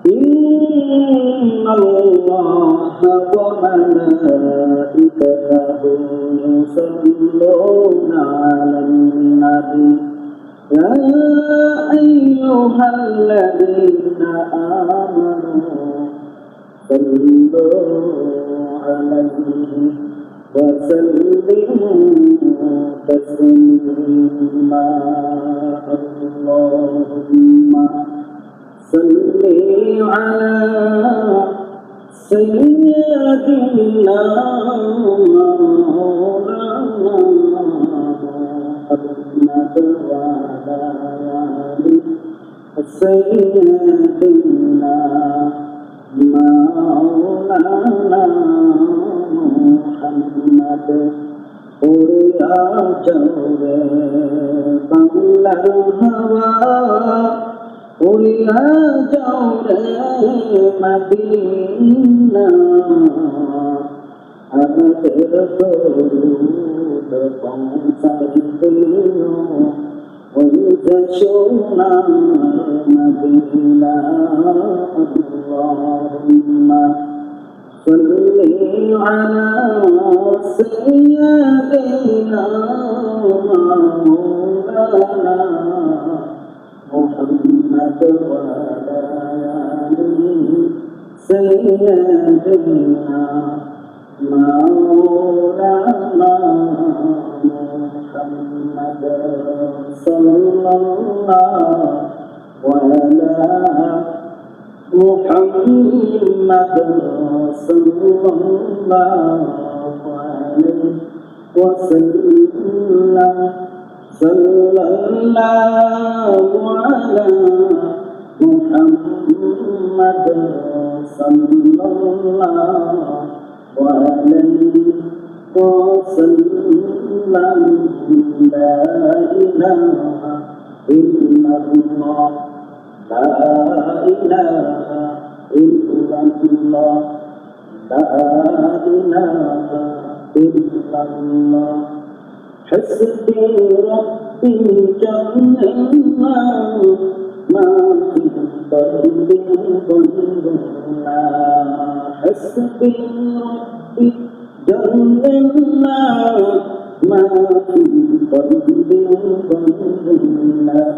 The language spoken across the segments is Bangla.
إن الله وملائكته يصلون على النبي يا أيها الذين آمنوا صلوا عليه وسلموا تسليما اللهم صل على سيدنا مولانا محمد وعلى آل سيدنا مولانا محمد قل يا جور بنگلہ ہوا قل يا جور مدینہ ہمیں درود پہنچاتے ہو وجشونا مدینہ اللهم صل على سيدنا مولانا محمد وعلى آله سيدنا مولانا محمد صلى الله على محمد صلى الله عليه وسلم صلى الله على محمد صلى الله عليه وسلم لا إله إلا الله لا إله إلا الله لا إله إلا الله حسبي ربي جل الله ما في قلبي غير الله حسبي ربي جل الله ما في قلبي غير الله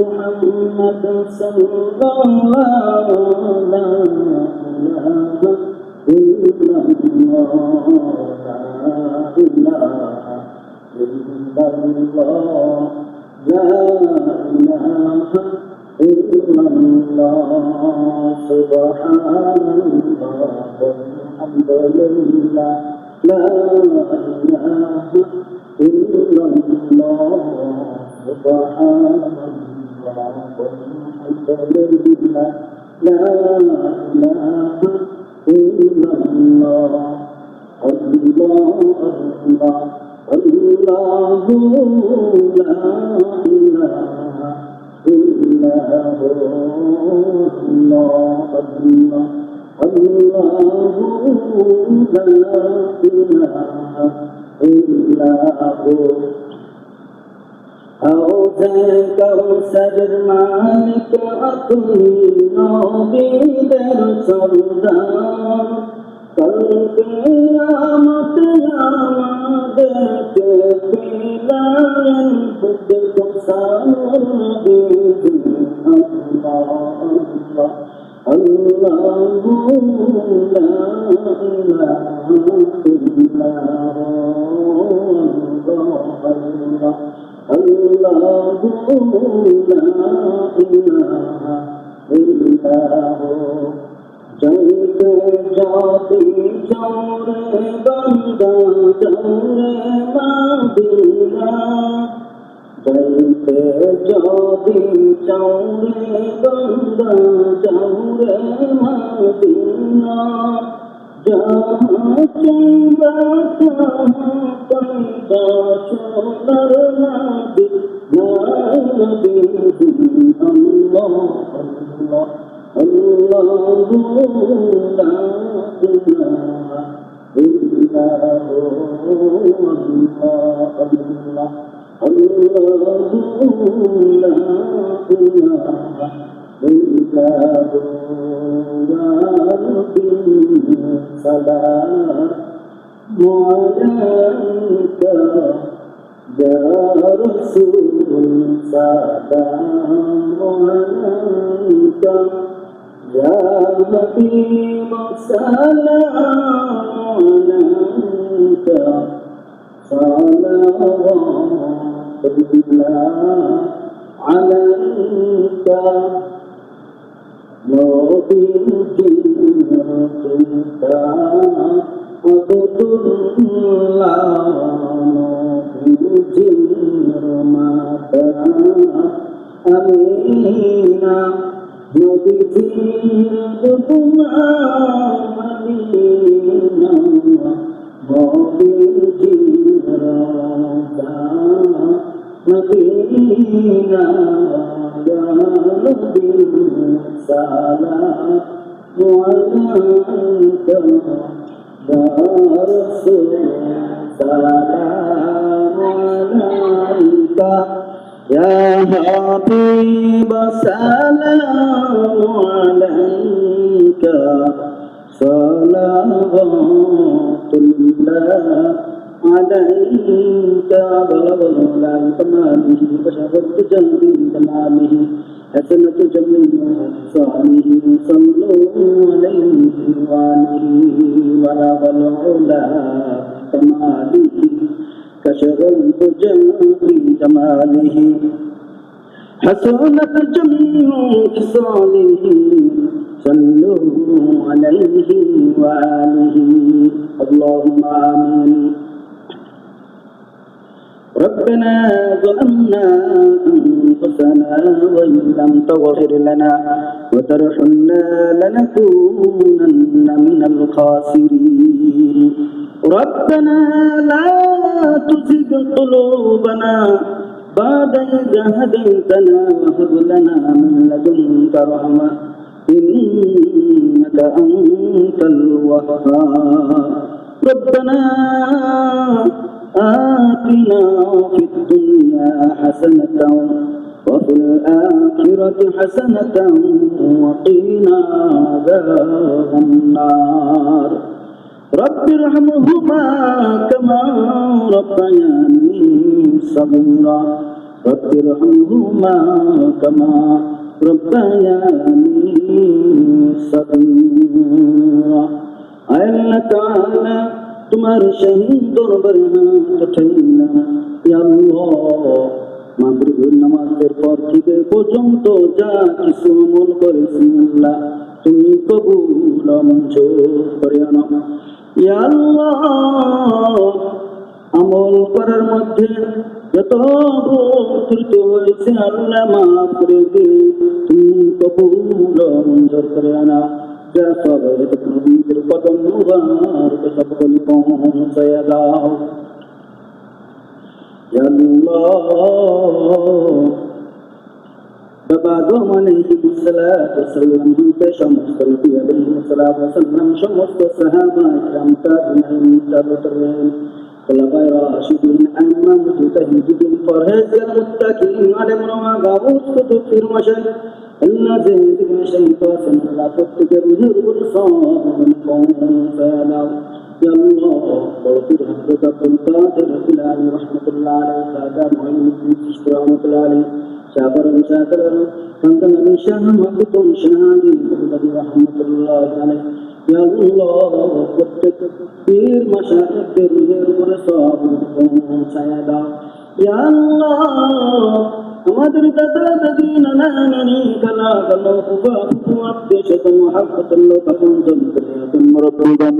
محمد صلى الله لا إله إلا الله لا إله إلا الله لا إله إلا الله سبحان الله والحمد لله لا إله إلا الله سبحان الله والحمد لله لا إله إلا الله الله الله الله لا إله إلا هو الله الله الله لا إله إلا هو حوض کوثر مالک اپنی نوبی در سردار کل قیامت آمد کے پلائیں خود کو ساری اللہ اللہ اللہ لا إله إلا هو الله لا إله إلا هو جیتے جاتی چورے بندہ چورے مدینہ جیتے جاتی چورے بندہ چورے مدینہ جہاں کی بات پیدا شولر نبی نبی اللہ اللہ الله لا إله إلا هو الله الله الله لا إله إلا يا رسول سلام عليك يا حبيب سلام عليك صلوات الله عليك نبي جنتك عبد الله Amina Nabi Jindukuna Amina Nabi Jindukuna Amina Ya Nabi Salam Alayka Ya Rasul Salam Alayka Ya Habib Salam Alayka Salawatullah Alayka Balagullah Tamalihi Bashabat Jambi Tamalihi Hasanatu Jambi Salihi Sallu Alayhi Wa Alihi Balagullah Tamalihi كشغلت جنبي جماله حسنت جميع خصاله صلوا عليه وآله اللهم آمين ربنا ظلمنا أنفسنا وإن لم تغفر لنا وترحمنا لنكونن من الخاسرين ربنا لا تزغ قلوبنا بعد إذ هديتنا وهب لنا من لدنك رحمة إنك أنت الوهاب ربنا آتنا في الدنيا حسنة وفي الآخرة حسنة وقنا عذاب النار رب ارحمهما كما ربياني صغيرا رب ارحمهما كما ربياني صغيرا আল্লাহ তাআলা তোমার শহীদ দরবারে হাত উঠাইলাম ইয়া আল্লাহ মাগরিবের নামাজের পর থেকে পর্যন্ত যা কিছু আমল করেছি আল্লাহ তুমি কবুল মঞ্জুর করে নাও ইয়া আল্লাহ আমল করার মধ্যে যত ত্রুটি হয়েছে আল্লাহ মাফ করে দিয়ে তুমি কবুল মঞ্জুর করে নাও যা সবাই নবীর কদম মুবারক সকলে পৌঁছায়া দাও ইয়া আল্লাহ বাবা আদম আলাইহিস সালাতু ওয়াস সালাম হতে সমস্ত নবী আলাইহিস সালাতু ওয়াস সালাম সমস্ত সাহাবা کرام তাবিঈন তাবিঈন খোলাফায়ে রাশিদিন আইম্মা মুজতাহিদিন পরহেজগার মুত্তাকিন আলেম ওলামা গাউস কুতুব মাশায়েখ আল্লাহ জিন্দিগি শাইতান আল্লাহ প্রত্যেকের রুহের উপর সালাম পৌঁছায়া দাও ইয়া আল্লাহ বরকত হযরত আব্দুল কাদের জিলানী রাহমাতুল্লাহ আলাইহি দাদা মুঈনুদ্দিন চিশতি রাহমাতুল্লাহ আলাইহি শাহবারম শাহকার সন্তান আলী শাহ মাহবুব শাহাদি বাগদাদি রাহমাতুল্লাহ আলাইহি ইয়া আল্লাহ প্রত্যেক পীর মাশায়েখদের রুহের উপর সালাম পৌঁছায়া দাও ইয়া আল্লাহ আমাদের দাদা দাদি নানা নানি কালা কালো ফুফা ফুফু আত্মীয় স্বজন মহাব্বতুল্লাহ কাপন জনপ্রিয়তম মরদম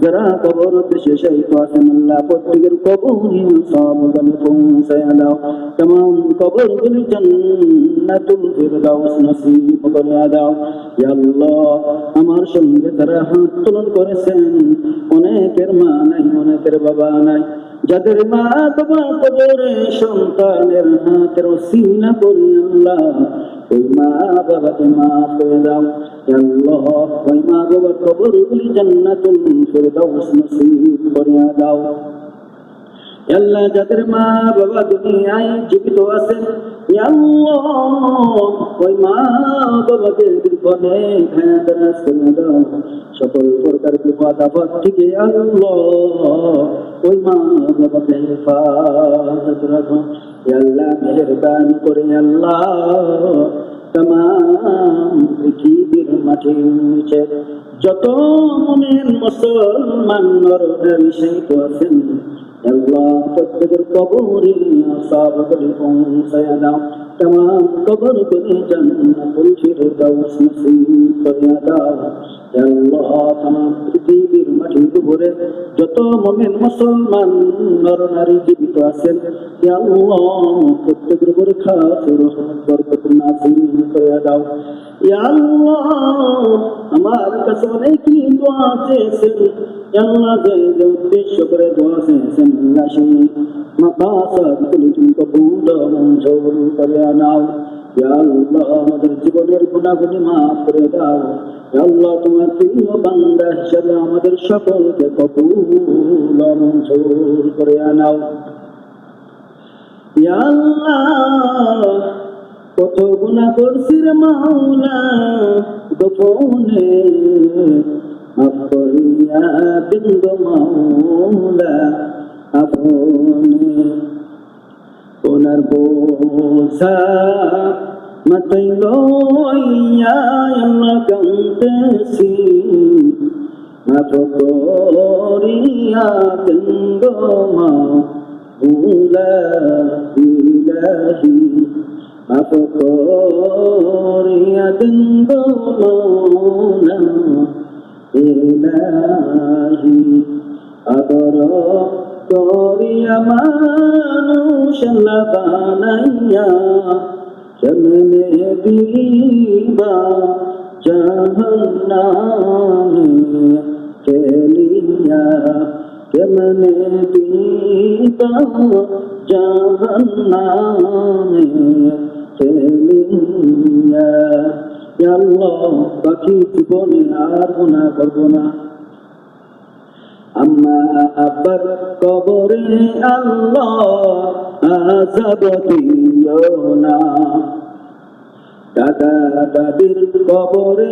যারা কবর দেশে শহীদ আছেন আল্লাহ প্রত্যেকের কবরে সওয়াব পৌঁছায়া দাও तमाम কবরগুলি জান্নাতুল ফিরদাউস নসিব করে দাও ইয়া আল্লাহ আমার সঙ্গে যারা হাত তুলন করেছেন অনেকের মা নাই অনেকের বাবা নাই যাদের মা বাবা কবরে সন্তানের হাতের ওসিলা করি আল্লাহ ওই মা বাবাকে মাফ করে দাও আল্লাহ ওই মা বাবার কবরগুলি জান্নাতুল ফিরদাউস নসিব করে দাও আল্লাহ যাদের মা বাবা দুনিয়ায় জীবিত আছেন আল্লাহ ওই মা বাবাকে অনেক হায়াত দারাজ করে দাও, সকল প্রকার বিপদ আপদ থেকে আল্লাহ ওই মা বাবাকে হেফাজত রাখো। আল্লাহ মেহেরবানি করে আল্লাহ तमाम পৃথিবীর মাটির নিচে যত মুমিন মুসলমান নর নারী শহীদ আছেন আল্লাহ প্রত্যেকের কবরে আযাবগুলি পৌঁছায়া দাও, तमाम কবর করে জান্নাতুল ফিরদাউস নসিব করে দাও। আল্লাহ तमाम পৃথিবীর মাটির উপরে যত মুমিন মুসলমান নর নারী জীবিত আছেন আল্লাহ প্রত্যেকের উপরে খাস রহমত বরকত নাযিল করে দাও। ইয়া আল্লাহ আমার কাছে অনেকই দোয়া চেয়েছেন আল্লাহ, যে উদ্দেশ্য করে দোয়া চেয়েছেন আল্লাহ সেই মাকাসাদগুলি তুমি কবুল ও মঞ্জুর করে নাও। ইয়া আল্লাহ আমাদের জীবনের গুনাহগুলি মাফ করে দাও। ইয়া আল্লাহ তোমার প্রিয় বান্দা হিসেবে আমাদের সকলকে কবুল ও মঞ্জুর করে নাও। ইয়া আল্লাহ কত গুনাহ করছি রে মাওলা গোপনে মাফ করিয়া দিন গো মাওলা আপনে। ওনার বোঝা মাথায় লইয়া আল্লাহ কাঁদতেছি, মাফ করিয়া দিন গো মাওলা ইলাহি, মাফ করিয়া দিন গো মাওলা ইলাহি। আদর করিয়া মানুষ আল্লাহ বানাইয়া কেমনে দিবা জাহান্নামে ফেলিয়া, কেমনে দিবা জাহান্নামে ফেলিয়া। ইয়া আল্লাহ বাকি জীবনে আর গুনাহ করব না। আম্মা আব্বার কবরে আল্লাহ আযাব দিও না, দাদা দাদির কবরে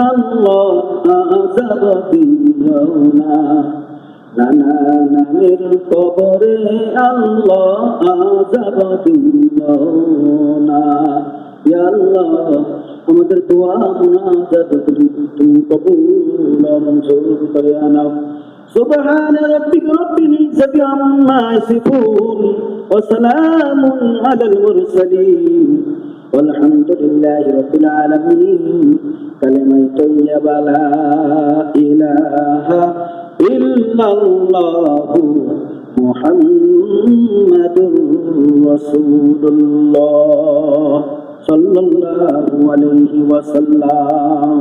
আল্লাহ আযাব দিও না, নানা নানির কবরে আল্লাহ আযাব দিও না। ইয়া আল্লাহ আমাদের দোয়া মুনাজাত তুমি কবুল ও মঞ্জুর করে নাও। سبحان ربك رب العزة عما يصفون وسلام على المرسلين والحمد لله رب العالمين। كلمة طيبة لا إله إلا الله محمد رسول الله صلى الله عليه وسلم।